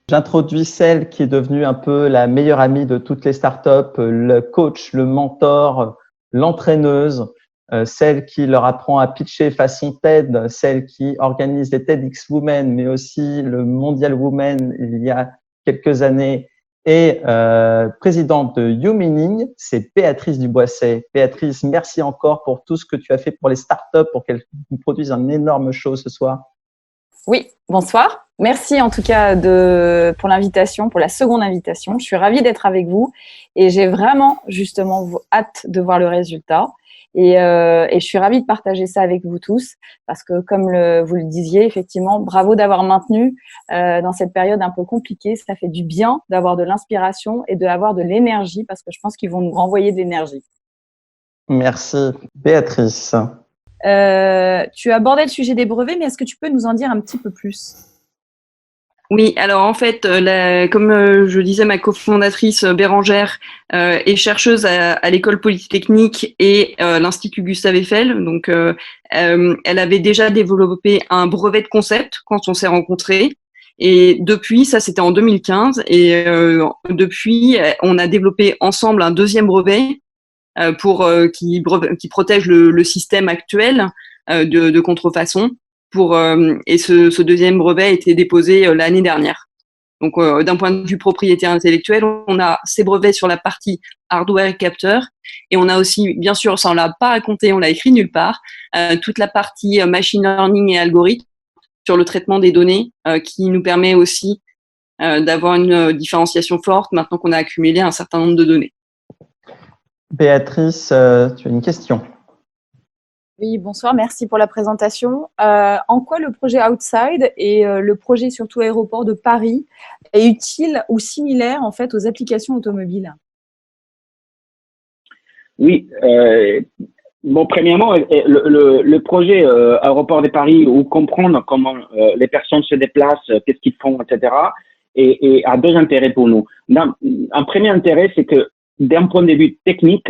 J'introduis celle qui est devenue un peu la meilleure amie de toutes les startups, le coach, le mentor, l'entraîneuse, celle qui leur apprend à pitcher façon TED, celle qui organise les TEDx Women, mais aussi le Mondial Women il y a quelques années, et présidente de YouMeaning, c'est Béatrice Duboisset. Béatrice, merci encore pour tout ce que tu as fait pour les startups, pour qu'elles nous produisent un énorme show ce soir. Oui, bonsoir. Merci en tout cas pour l'invitation, pour la seconde invitation. Je suis ravie d'être avec vous et j'ai vraiment justement hâte de voir le résultat. Et je suis ravie de partager ça avec vous tous parce que comme vous le disiez, effectivement, bravo d'avoir maintenu dans cette période un peu compliquée. Ça fait du bien d'avoir de l'inspiration et d'avoir de l'énergie parce que je pense qu'ils vont nous renvoyer de l'énergie. Merci. Béatrice. Tu as abordé le sujet des brevets, mais est-ce que tu peux nous en dire un petit peu plus ? Oui, alors en fait, comme je disais, ma cofondatrice Bérangère est chercheuse à l'École Polytechnique et l'Institut Gustave Eiffel. Donc, elle avait déjà développé un brevet de concept quand on s'est rencontrés. Et depuis, ça c'était en 2015, et depuis, on a développé ensemble un deuxième brevet qui protège le système actuel de contrefaçon. Et ce deuxième brevet a été déposé l'année dernière. Donc, d'un point de vue propriété intellectuelle, on a ces brevets sur la partie hardware et capteur, et on a aussi, bien sûr, ça on l'a pas raconté, on l'a écrit nulle part, toute la partie machine learning et algorithme sur le traitement des données, qui nous permet aussi d'avoir une différenciation forte maintenant qu'on a accumulé un certain nombre de données. Béatrice, tu as une question. Oui, bonsoir, merci pour la présentation. En quoi le projet Outside et le projet surtout aéroport de Paris est utile ou similaire en fait aux applications automobiles ? Oui, premièrement, le projet aéroport de Paris, ou comprendre comment les personnes se déplacent, qu'est-ce qu'ils font, etc., et a deux intérêts pour nous. Un premier intérêt, c'est que d'un point de vue technique,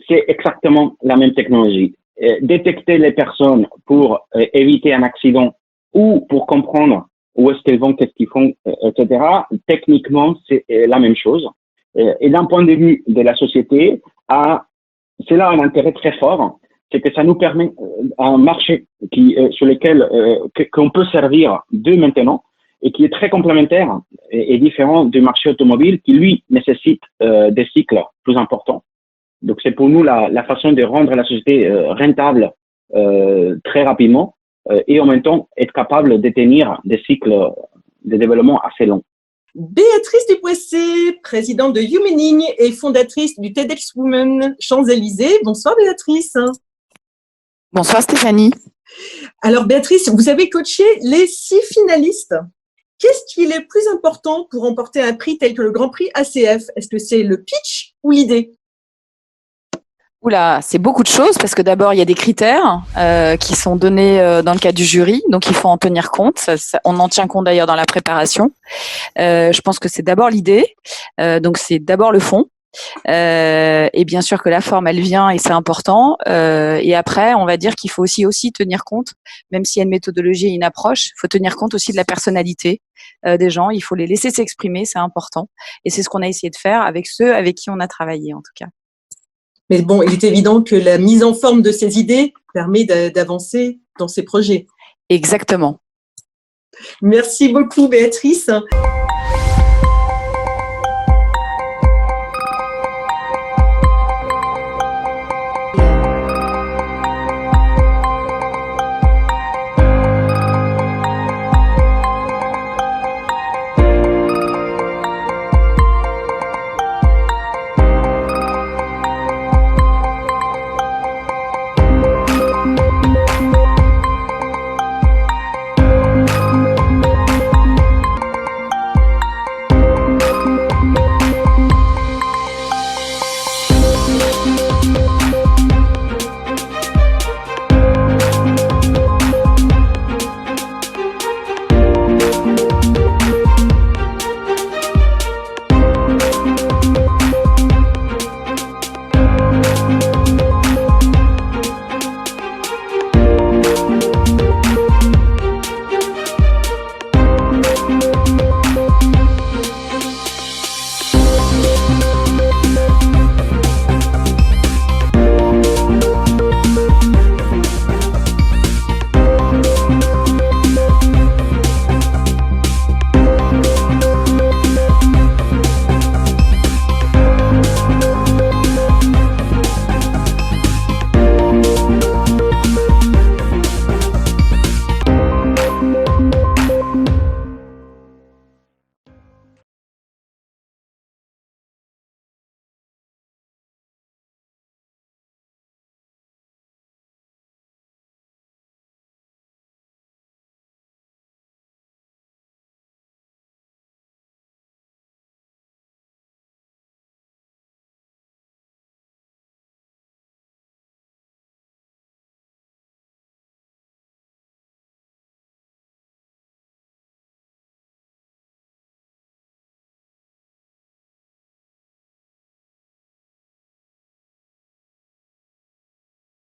c'est exactement la même technologie. Détecter les personnes pour éviter un accident ou pour comprendre où est-ce qu'elles vont, qu'est-ce qu'ils font, etc. Techniquement, c'est la même chose. Et d'un point de vue de la société, c'est là un intérêt très fort, c'est que ça nous permet un marché sur lequel qu'on peut servir de maintenant et qui est très complémentaire et différent du marché automobile qui, lui, nécessite des cycles plus importants. Donc, c'est pour nous la façon de rendre la société rentable très rapidement et en même temps être capable de tenir des cycles de développement assez longs. Béatrice Duboisset, présidente de YouMeaning et fondatrice du TEDx Women Champs-Élysées. Bonsoir Béatrice. Bonsoir Stéphanie. Alors Béatrice, vous avez coaché les 6 finalistes. Qu'est-ce qui est le plus important pour remporter un prix tel que le Grand Prix ACF ? Est-ce que c'est le pitch ou l'idée ? Oula, c'est beaucoup de choses parce que d'abord, il y a des critères qui sont donnés dans le cadre du jury, donc il faut en tenir compte. On en tient compte d'ailleurs dans la préparation. Je pense que c'est d'abord l'idée, donc c'est d'abord le fond. Et bien sûr que la forme, elle vient et c'est important. Et après, on va dire qu'il faut aussi tenir compte, même s'il y a une méthodologie et une approche, il faut tenir compte aussi de la personnalité des gens. Il faut les laisser s'exprimer, c'est important. Et c'est ce qu'on a essayé de faire avec ceux avec qui on a travaillé en tout cas. Mais bon, il est évident que la mise en forme de ces idées permet d'avancer dans ces projets. Exactement. Merci beaucoup, Béatrice.